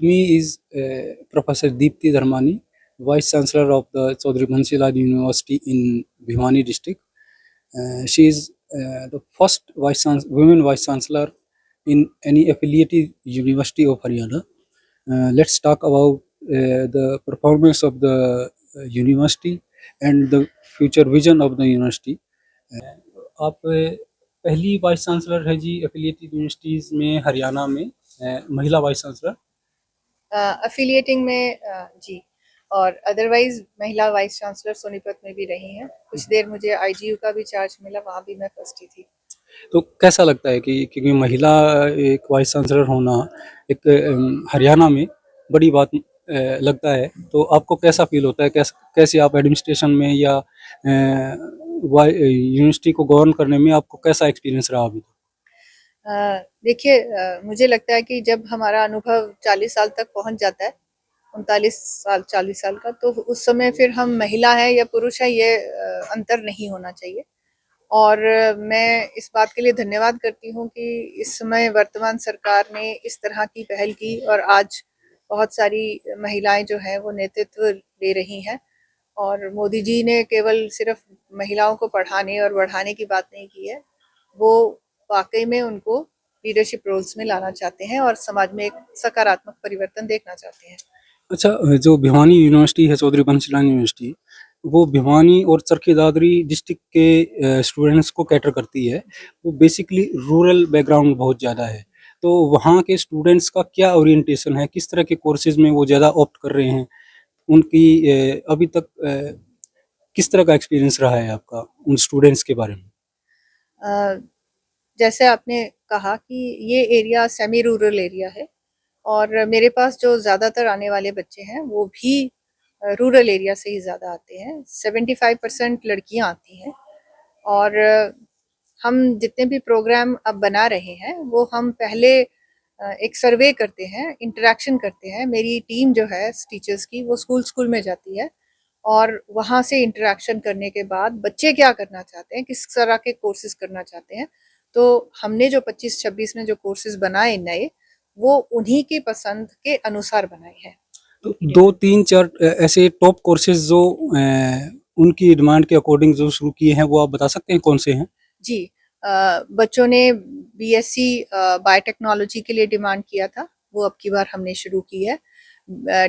with me is Professor Deepti Dharmani, Vice Chancellor of the Chaudhry Bansi Lal University in Bhiwani district. She is the first women Vice Chancellor in any affiliated university of Haryana. Let's talk about the performance of the university and the future vision of the university. आप पहली vice chancellor है जी affiliated universities में हरियाणा में, महिला vice chancellor. अफिलिएटिंग में जी, और otherwise महिला vice chancellor Sonipat में भी रही हैं। कुछ देर मुझे आईजीयू का भी चार्ज मिला, वहाँ भी मैं फर्स्ट ही थी। तो कैसा लगता है कि क्योंकि महिला एक वाइस चांसलर होना एक हरियाणा में बड़ी बात लगता है, तो आपको कैसा फील होता है? कैसे आप एडमिनिस्ट्रेशन में या यूनिवर्सिटी को गवर्न करने में आपको कैसा एक्सपीरियंस रहा अभी तक? देखिए, मुझे लगता है कि जब हमारा अनुभव 40 साल तक पहुंच जाता है, 39 साल 40 साल का, तो उस समय फिर हम महिला है या पुरुष है ये अंतर नहीं होना चाहिए। और मैं इस बात के लिए धन्यवाद करती हूँ कि इस समय वर्तमान सरकार ने इस तरह की पहल की और आज बहुत सारी महिलाएं जो हैं वो नेतृत्व ले रही हैं। और मोदी जी ने केवल सिर्फ महिलाओं को पढ़ाने और बढ़ाने की बात नहीं की है, वो वाकई में उनको लीडरशिप रोल्स में लाना चाहते हैं और समाज में एक सकारात्मक परिवर्तन देखना चाहते हैं। अच्छा, जो भिवानी यूनिवर्सिटी है, चौधरी बंसीलाल यूनिवर्सिटी, वो भिवानी और चरखी दादरी डिस्ट्रिक्ट के स्टूडेंट्स को कैटर करती है। वो बेसिकली रूरल बैकग्राउंड बहुत ज़्यादा है, तो वहाँ के स्टूडेंट्स का क्या ओरिएंटेशन है? किस तरह के कोर्सेज में वो ज़्यादा ऑप्ट कर रहे हैं? उनकी अभी तक किस तरह का एक्सपीरियंस रहा है आपका उन स्टूडेंट्स के बारे में? जैसे आपने कहा कि ये एरिया सेमी रूरल एरिया है और मेरे पास जो ज़्यादातर आने वाले बच्चे हैं वो भी रूरल एरिया से ही ज़्यादा आते हैं। 75% लड़कियां आती हैं। और हम जितने भी प्रोग्राम अब बना रहे हैं वो हम पहले एक सर्वे करते हैं, इंटरेक्शन करते हैं। मेरी टीम जो है टीचर्स की वो स्कूल स्कूल में जाती है और वहाँ से इंटरेक्शन करने के बाद बच्चे क्या करना चाहते हैं, किस तरह के कोर्सेज करना चाहते हैं, तो हमने जो 25-26 में जो कोर्सेज बनाए नए, वो उन्हीं की पसंद के अनुसार बनाए हैं। तो 2-3-4 ऐसे टॉप कोर्सेज जो उनकी डिमांड के अकॉर्डिंग जो शुरू किए हैं, वो आप बता सकते हैं कौन से हैं? जी, बच्चों ने बीएससी बायोटेक्नोलॉजी के लिए डिमांड किया था, वो अब की बार हमने शुरू की है।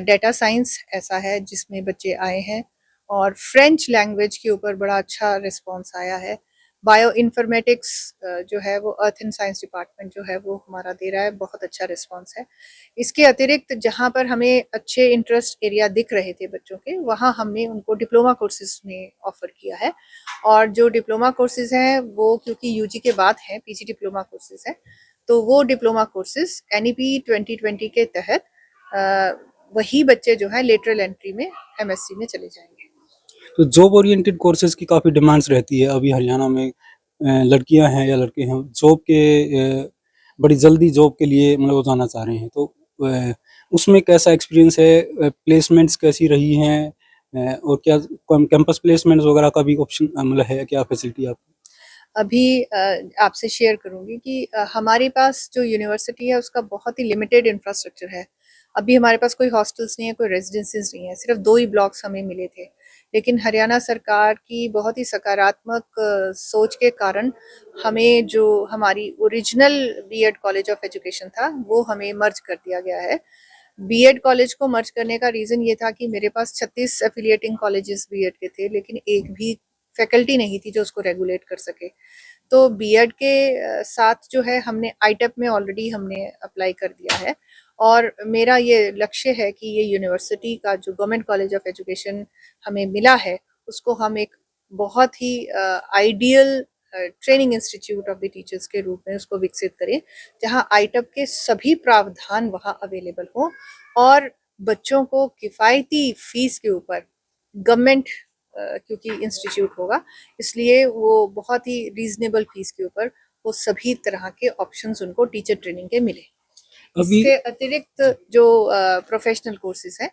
डेटा साइंस ऐसा है जिसमें बच्चे आए हैं और फ्रेंच लैंग्वेज के ऊपर बड़ा अच्छा रिस्पांस आया है। बायो इन्फॉर्मेटिक्स जो है वो अर्थ एंड साइंस डिपार्टमेंट जो है वो हमारा दे रहा है, बहुत अच्छा रिस्पांस है। इसके अतिरिक्त जहाँ पर हमें अच्छे इंटरेस्ट एरिया दिख रहे थे बच्चों के, वहाँ हमने उनको डिप्लोमा कोर्सेज में ऑफर किया है। और जो डिप्लोमा कोर्सेज हैं वो क्योंकि यूजी के बाद हैं, पीजी डिप्लोमा कोर्सेज हैं, तो वो डिप्लोमा कोर्सेज एनईपी 2020 के तहत वही बच्चे जो है लेटरल एंट्री में एमएससी में चले जाएंगे। तो जॉब ओरिएंटेड कोर्सेज की काफ़ी डिमांड्स रहती है अभी हरियाणा में। लड़कियां हैं या लड़के हैं, जॉब के बड़ी जल्दी जॉब के लिए मतलब वो जाना चाह रहे हैं, तो उसमें कैसा एक्सपीरियंस है? प्लेसमेंट्स कैसी रही हैं? और क्या कैंपस प्लेसमेंट्स वगैरह का भी ऑप्शन मतलब है क्या फैसिलिटी आप? अभी आपसे शेयर करूंगी कि हमारे पास जो यूनिवर्सिटी है उसका बहुत ही लिमिटेड इंफ्रास्ट्रक्चर है। अभी हमारे पास कोई हॉस्टल्स नहीं है, कोई रेजिडेंसीज नहीं है, सिर्फ 2 ही ब्लॉक्स हमें मिले थे। लेकिन हरियाणा सरकार की बहुत ही सकारात्मक सोच के कारण हमें जो हमारी original BEd college of education था वो हमें मर्ज कर दिया गया है। बीएड कॉलेज को मर्ज करने का रीज़न ये था कि मेरे पास 36 एफिलिएटिंग कॉलेजेस बीएड के थे, लेकिन एक भी फैकल्टी नहीं थी जो उसको रेगुलेट कर सके। तो बीएड के साथ जो है हमने आईटेप में ऑलरेडी हमने अप्लाई कर दिया है और मेरा ये लक्ष्य है कि ये यूनिवर्सिटी का जो गवर्नमेंट कॉलेज ऑफ एजुकेशन हमें मिला है उसको हम एक बहुत ही ideal training institute of the teachers के रूप में उसको विकसित करें, जहां आईटेप के सभी प्रावधान वहां अवेलेबल हों और बच्चों को किफ़ायती फीस के ऊपर गवर्नमेंट क्योंकि इंस्टीट्यूट होगा इसलिए वो बहुत ही रीजनेबल फीस के ऊपर वो सभी तरह के ऑप्शंस उनको टीचर ट्रेनिंग के मिले। इसके अतिरिक्त जो प्रोफेशनल कोर्सेज हैं,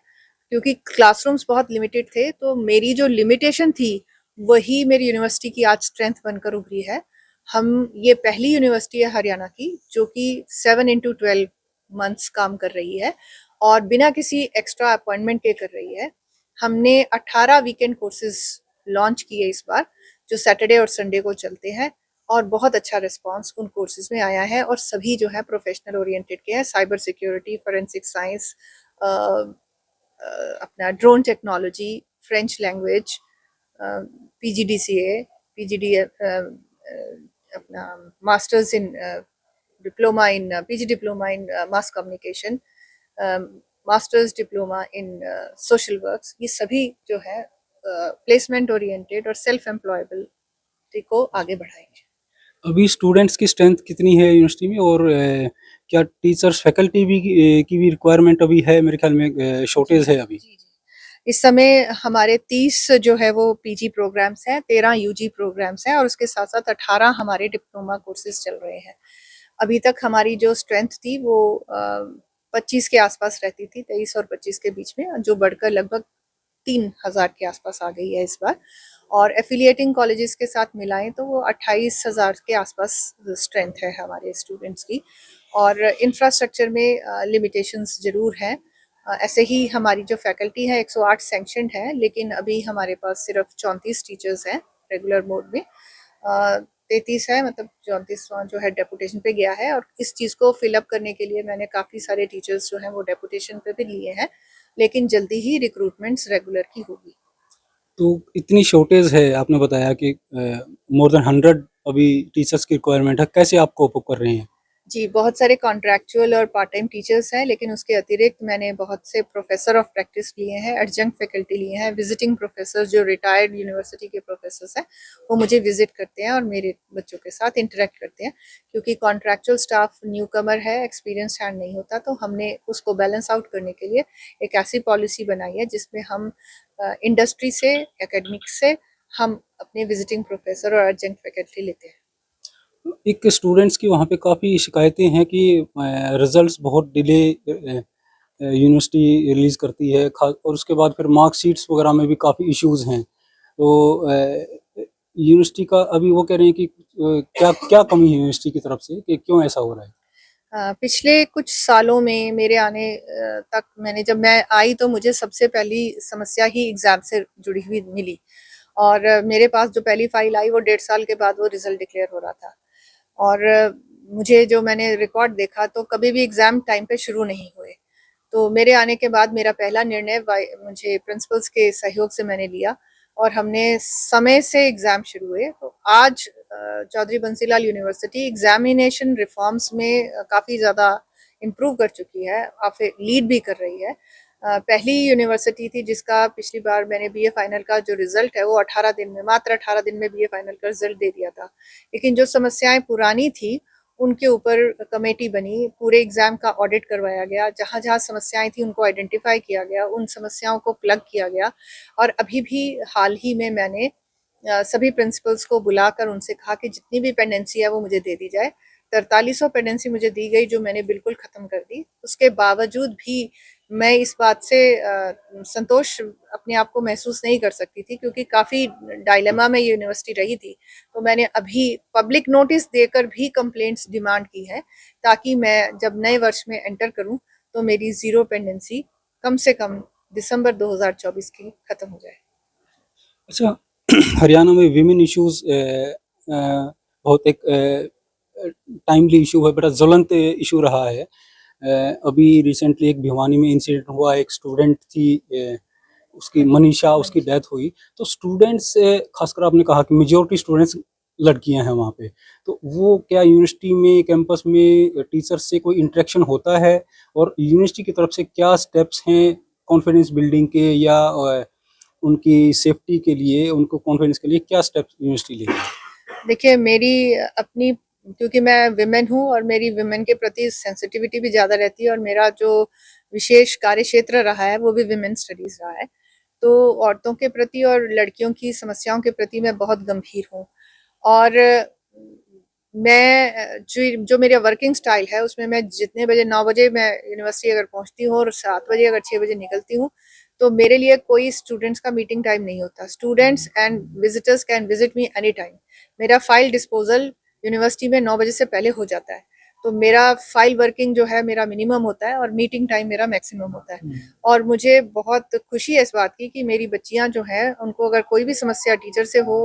क्योंकि क्लासरूम्स बहुत लिमिटेड थे, तो मेरी जो लिमिटेशन थी वही मेरी यूनिवर्सिटी की आज स्ट्रेंथ बनकर उभरी है। हम ये पहली यूनिवर्सिटी है हरियाणा की जो कि 7 into 12 मंथ्स काम कर रही है और बिना किसी एक्स्ट्रा अपॉइंटमेंट के कर रही है। हमने 18 वीकेंड कोर्सेज लॉन्च किए इस बार, जो सैटरडे और संडे को चलते हैं, और बहुत अच्छा रिस्पांस उन कोर्सेज में आया है, और सभी जो है प्रोफेशनल ओरिएंटेड के हैं। साइबर सिक्योरिटी, फोरेंसिक साइंस, अपना drone technology, French language, PGDCA, PGD, अपना masters in diploma in PG diploma in mass communication, masters diploma in social works, ये सभी जो है प्लेसमेंट ओरिएंटेड और सेल्फ एम्प्लॉयबिलिटी को आगे बढ़ाएंगे। अभी स्टूडेंट्स की स्ट्रेंथ कितनी है यूनिवर्सिटी में, और क्या टीचर्स फैकल्टी भी की भी रिक्वायरमेंट अभी है? मेरे ख्याल में शॉर्टेज है अभी। जी, जी। इस समय हमारे 30 जो है वो PG प्रोग्राम्स हैं, 13 UG प्रोग्राम्स हैं, और उसके साथ-साथ 18 हमारे डिप्लोमा कोर्सेज चल रहे हैं। अभी तक हमारी जो स्ट्रेंथ थी वो 25 के आसपास रहती थी, 23 और 25 के बीच में, जो बढ़कर लगभग 3000 के आसपास आ गई है इस बार। और एफिलिएटिंग कॉलेजेस के साथ मिलाएं तो वो 28,000 के आसपास स्ट्रेंथ है हमारे स्टूडेंट्स की। और इंफ्रास्ट्रक्चर में लिमिटेशंस ज़रूर हैं। ऐसे ही हमारी जो फैकल्टी है 108 सैंक्शनड है, लेकिन अभी हमारे पास सिर्फ 34 टीचर्स हैं रेगुलर मोड में। 33 है, मतलब 34वां जो है डेपुटेशन पे गया है, और इस चीज़ को फिलअप करने के लिए मैंने काफ़ी सारे टीचर्स जो हैं वो डेपुटेशन पे भी लिए हैं, लेकिन जल्दी ही रिक्रूटमेंट्स रेगुलर की होगी। तो इतनी शॉर्टेज है, आपने बताया कि मोर देन 100 अभी टीचर्स की रिक्वायरमेंट है, कैसे आप कोप अप कर रहे हैं? जी, बहुत सारे कॉन्ट्रैक्चुअल और पार्ट टाइम टीचर्स हैं, लेकिन उसके अतिरिक्त मैंने बहुत से प्रोफेसर ऑफ प्रैक्टिस लिए हैं, एडजंक्ट फैकल्टी लिए हैं, विजिटिंग प्रोफेसर जो रिटायर्ड यूनिवर्सिटी के प्रोफेसर्स हैं, वो मुझे विजिट करते हैं और मेरे बच्चों के साथ इंटरेक्ट करते हैं। क्योंकि कॉन्ट्रैक्चुअल स्टाफ न्यू कमर है, एक्सपीरियंस हैंड नहीं होता, तो हमने उसको बैलेंस आउट करने के लिए एक ऐसी पॉलिसी बनाई है जिसमें हम इंडस्ट्री से, एकेडमिक्स से हम अपने विजिटिंग प्रोफेसर और एडजंक्ट फैकल्टी लेते हैं। एक स्टूडेंट्स की वहाँ पे काफ़ी शिकायतें हैं कि रिजल्ट्स बहुत डिले यूनिवर्सिटी रिलीज़ करती है, और उसके बाद फिर मार्कशीट्स वगैरह में भी काफ़ी इश्यूज़ हैं। तो यूनिवर्सिटी का अभी वो कह रहे हैं कि क्या क्या कमी है यूनिवर्सिटी की तरफ से, कि क्यों ऐसा हो रहा है? पिछले कुछ सालों में मेरे आने तक जब मैं आई तो मुझे सबसे पहली समस्या ही एग्ज़ाम से जुड़ी हुई मिली, और मेरे पास जो पहली फ़ाइल आई वो 1.5 साल के बाद वो रिज़ल्ट डिक्लेयर हो रहा था। और मुझे जो मैंने रिकॉर्ड देखा तो कभी भी एग्ज़ाम टाइम पे शुरू नहीं हुए। तो मेरे आने के बाद मेरा पहला निर्णय मुझे प्रिंसिपल्स के सहयोग से मैंने लिया, और हमने समय से एग्ज़ाम शुरू हुए। तो आज Chaudhary Bansilal university examination reforms में काफ़ी ज़्यादा इम्प्रूव कर चुकी है, काफ़ी लीड भी कर रही है। पहली यूनिवर्सिटी थी जिसका पिछली बार मैंने BA फाइनल का जो रिज़ल्ट है वो 18 दिन में, मात्र 18 दिन में BA फाइनल का रिज़ल्ट दे दिया था। लेकिन जो समस्याएँ पुरानी थी उनके ऊपर कमेटी बनी, पूरे एग्ज़ाम का ऑडिट करवाया गया, जहाँ-जहाँ समस्याएँ थी उनको आइडेंटिफ़ाई किया गया, उन समस्याओं को प्लग किया गया। और अभी भी हाल ही में मैंने सभी प्रिंसिपल्स को बुलाकर उनसे कहा कि जितनी भी पेंडेंसी है वो मुझे दे दी जाए। 4300 पेंडेंसी मुझे दी गई, जो मैंने बिल्कुल ख़त्म कर दी। उसके बावजूद भी मैं इस बात से संतोष अपने आप को महसूस नहीं कर सकती थी, क्योंकि काफ़ी डायलेमा में ये यूनिवर्सिटी रही थी। तो मैंने अभी पब्लिक नोटिस देकर भी कंप्लेंट्स डिमांड की है, ताकि मैं जब नए वर्ष में एंटर करूं तो मेरी ज़ीरो पेंडेंसी कम से कम दिसंबर 2024 की ख़त्म हो जाए। अच्छा, हरियाणा में विमेन इश्यूज़ बहुत एक टाइमली इश्यू है, बड़ा ज्वलंत इश्यू रहा है। अभी रिसेंटली एक भिवानी में इंसिडेंट हुआ, एक स्टूडेंट थी, उसकी मनीषा, उसकी डेथ हुई। तो स्टूडेंट्स, खासकर आपने कहा कि मेजॉरिटी स्टूडेंट्स लड़कियां हैं वहाँ पे, तो वो क्या यूनिवर्सिटी में कैंपस में टीचर्स से कोई इंटरेक्शन होता है, और यूनिवर्सिटी की तरफ से क्या स्टेप्स हैं कॉन्फिडेंस बिल्डिंग के, या उनकी सेफ्टी के लिए, उनको कॉन्फिडेंस के लिए क्या स्टेप्स यूनिवर्सिटी लेगी? देखिए, मेरी अपनी, क्योंकि मैं विमेन हूँ और मेरी विमेन के प्रति सेंसिटिविटी भी ज़्यादा रहती है, और मेरा जो विशेष कार्य क्षेत्र रहा है वो भी विमेन स्टडीज़ रहा है। तो औरतों के प्रति और लड़कियों की समस्याओं के प्रति मैं बहुत गंभीर हूँ। और मैं जो मेरा वर्किंग स्टाइल है उसमें मैं जितने बजे, 9 बजे मैं यूनिवर्सिटी अगर पहुँचती हूँ और 7 बजे अगर 6 बजे निकलती हूँ, तो मेरे लिए कोई स्टूडेंट्स का मीटिंग टाइम नहीं होता। Students and visitors can visit me any time. मेरा फाइल डिस्पोजल यूनिवर्सिटी में 9 बजे से पहले हो जाता है। तो मेरा फाइल वर्किंग जो है मेरा मिनिमम होता है और मीटिंग टाइम मेरा मैक्सिमम होता है। और मुझे बहुत खुशी है इस बात की कि मेरी बच्चियां जो हैं उनको अगर कोई भी समस्या टीचर से हो,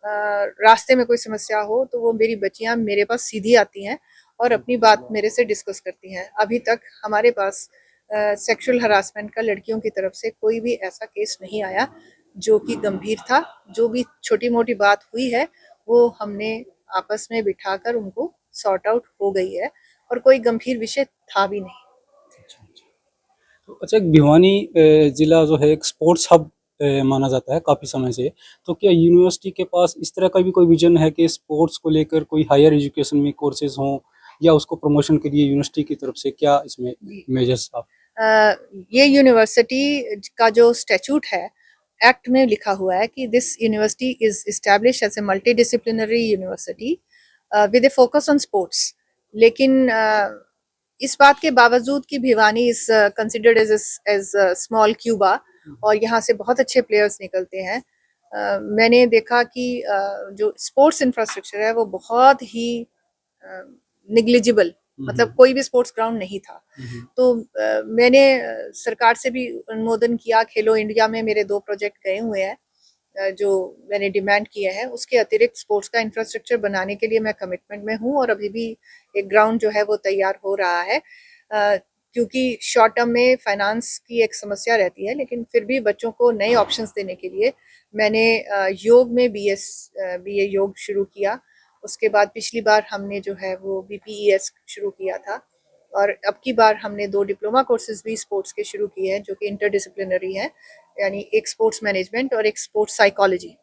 रास्ते में कोई समस्या हो, तो वो मेरी बच्चियां मेरे पास सीधी आती हैं और अपनी बात मेरे से डिस्कस करती हैं। अभी तक हमारे पास सेक्सुअल हरासमेंट का लड़कियों की तरफ से कोई भी ऐसा केस नहीं आया जो कि गंभीर था। जो भी छोटी मोटी बात हुई है वो हमने आपस में बिठाकर उनको सॉर्ट आउट हो गई है और कोई गंभीर विषय था भी नहीं। तो अच्छा, एक भिवानी जिला जो है एक स्पोर्ट्स हब माना जाता है काफ़ी समय से। तो क्या यूनिवर्सिटी के पास इस तरह का भी कोई विजन है कि स्पोर्ट्स को लेकर कोई हायर एजुकेशन में कोर्सेज हों, या उसको प्रमोशन के लिए यूनिवर्सिटी की तरफ से क्या इसमें जी। मेजर्स आप? ये यूनिवर्सिटी का जो स्टैट्यूट है, एक्ट में लिखा हुआ है कि this university is establish as a multi disciplinary university with a focus on sports. लेकिन इस बात के बावजूद कि Bhiwani is considered as small Cuba और यहाँ से बहुत अच्छे प्लेयर्स निकलते हैं, मैंने देखा कि जो स्पोर्ट्स इंफ्रास्ट्रक्चर है वो बहुत ही निग्लिजिबल, मतलब कोई भी स्पोर्ट्स ग्राउंड नहीं था। तो मैंने सरकार से भी अनुमोदन किया। खेलो इंडिया में मेरे 2 प्रोजेक्ट गए हुए हैं जो मैंने डिमांड किए हैं। उसके अतिरिक्त स्पोर्ट्स का इंफ्रास्ट्रक्चर बनाने के लिए मैं कमिटमेंट में हूँ और अभी भी एक ग्राउंड जो है वो तैयार हो रहा है। क्योंकि शॉर्ट टर्म में फाइनेंस की एक समस्या रहती है, लेकिन फिर भी बच्चों को नए ऑप्शंस देने के लिए मैंने योग में बीए योग शुरू किया। उसके बाद पिछली बार हमने जो है वो बीपीईएस शुरू किया था और अब की बार हमने 2 डिप्लोमा कोर्सेज भी स्पोर्ट्स के शुरू किए हैं जो कि इंटरडिसिप्लिनरी हैं, यानी एक स्पोर्ट्स मैनेजमेंट और एक स्पोर्ट्स साइकोलॉजी।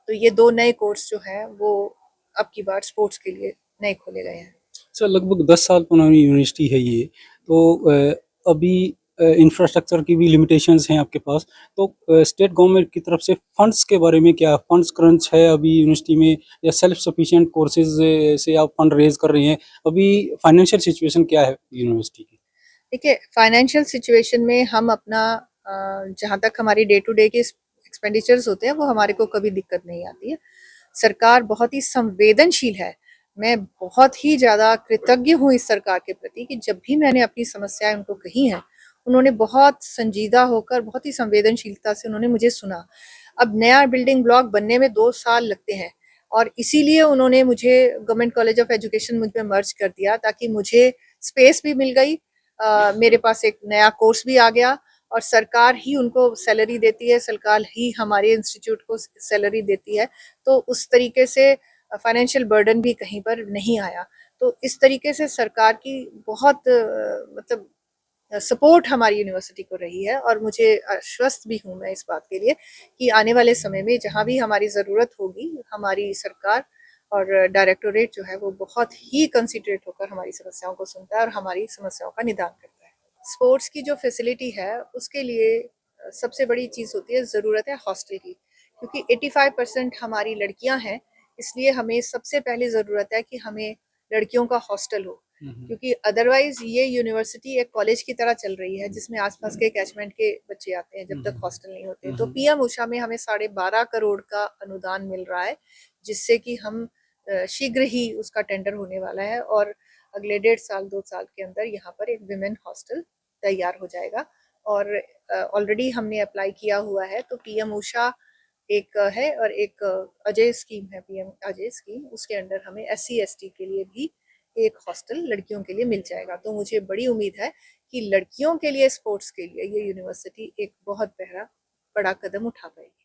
तो ये 2 नए कोर्स जो हैं वो अब की बार स्पोर्ट्स के लिए नए खोले गए हैं। सर, लगभग 10 साल पुरानी यूनिवर्सिटी है ये। तो अभी इंफ्रास्ट्रक्चर की भी लिमिटेशंस हैं आपके पास। तो स्टेट गवर्नमेंट की तरफ से फंड्स के बारे में क्या फंड्स क्रंच है अभी यूनिवर्सिटी में, या सेल्फ सफिशिएंट कोर्सेज से आप फंड रेज कर रही हैं? अभी फाइनेंशियल सिचुएशन क्या है यूनिवर्सिटी की? देखिए, फाइनेंशियल सिचुएशन में हम अपना जहाँ तक हमारी डे टू डे के एक्सपेंडिचर्स होते हैं वो हमारे को कभी दिक्कत नहीं आती है। सरकार बहुत ही संवेदनशील है। मैं बहुत ही ज़्यादा कृतज्ञ हूँ इस सरकार के प्रति कि जब भी मैंने अपनी समस्याएं उनको कही हैं, उन्होंने बहुत संजीदा होकर, बहुत ही संवेदनशीलता से उन्होंने मुझे सुना। अब नया बिल्डिंग ब्लॉक बनने में 2 साल लगते हैं और इसीलिए उन्होंने मुझे गवर्नमेंट कॉलेज ऑफ एजुकेशन मुझ में मर्ज कर दिया, ताकि मुझे स्पेस भी मिल गई, मेरे पास एक नया कोर्स भी आ गया और सरकार ही उनको सैलरी देती है, सरकार ही हमारे इंस्टीट्यूट को सैलरी देती है। तो उस तरीके से फाइनेंशियल बर्डन भी कहीं पर नहीं आया। तो इस तरीके से सरकार की बहुत मतलब सपोर्ट हमारी यूनिवर्सिटी को रही है और मुझे आश्वस्त भी हूँ मैं इस बात के लिए कि आने वाले समय में जहाँ भी हमारी ज़रूरत होगी, हमारी सरकार और डायरेक्टोरेट जो है वो बहुत ही कंसिडरेट होकर हमारी समस्याओं को सुनता है और हमारी समस्याओं का निदान करता है। स्पोर्ट्स की जो फैसिलिटी है उसके लिए सबसे बड़ी चीज़ होती है, ज़रूरत है हॉस्टल की, क्योंकि 85% हमारी लड़कियां हैं। इसलिए हमें सबसे पहले ज़रूरत है कि हमें लड़कियों का हॉस्टल हो, क्योंकि अदरवाइज ये यूनिवर्सिटी एक कॉलेज की तरह चल रही है जिसमें आसपास के कैचमेंट के बच्चे आते हैं जब तक हॉस्टल नहीं होते। तो पीएम उषा में हमें 12.5 करोड़ का अनुदान मिल रहा है, जिससे कि हम शीघ्र ही उसका टेंडर होने वाला है और अगले 1.5 साल 2 साल के अंदर यहाँ पर एक विमेन हॉस्टल तैयार हो जाएगा। और ऑलरेडी हमने अप्लाई किया हुआ है। तो पीएम उषा एक है और एक अजय स्कीम है, पीएम अजय स्कीम, उसके अंडर हमें SC ST के लिए भी एक हॉस्टल लड़कियों के लिए मिल जाएगा। तो मुझे बड़ी उम्मीद है कि लड़कियों के लिए स्पोर्ट्स के लिए ये यूनिवर्सिटी एक बहुत बड़ा कदम उठा पाएगी।